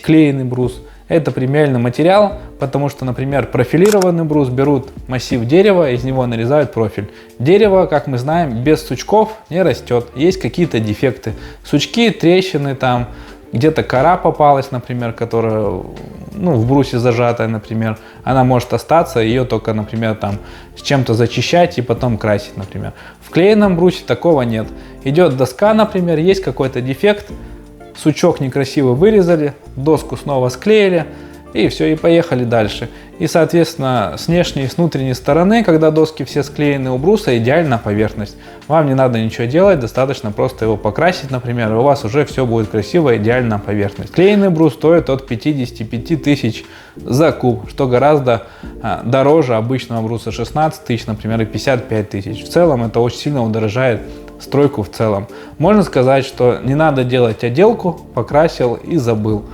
клееный брус. Это премиальный материал, потому что, например, профилированный брус берут массив дерева, из него нарезают профиль. Дерево, как мы знаем, без сучков не растет, есть какие-то дефекты. Сучки, трещины, там где-то кора попалась, например, которая в брусе зажатая, например, она может остаться, ее только, например, там с чем-то зачищать и потом красить, например. В клееном брусе такого нет. Идет доска, например, есть какой-то дефект, сучок некрасиво вырезали, доску снова склеили, и все, и поехали дальше. И, соответственно, с внешней и с внутренней стороны, когда доски все склеены у бруса, идеальная поверхность. Вам не надо ничего делать, достаточно просто его покрасить, например, и у вас уже все будет красиво, идеальная поверхность. Клееный брус стоит от 55 тысяч за куб, что гораздо дороже обычного бруса 16 тысяч, например, и 55 тысяч. В целом это очень сильно удорожает стройку в целом. Можно сказать, что не надо делать отделку, покрасил и забыл.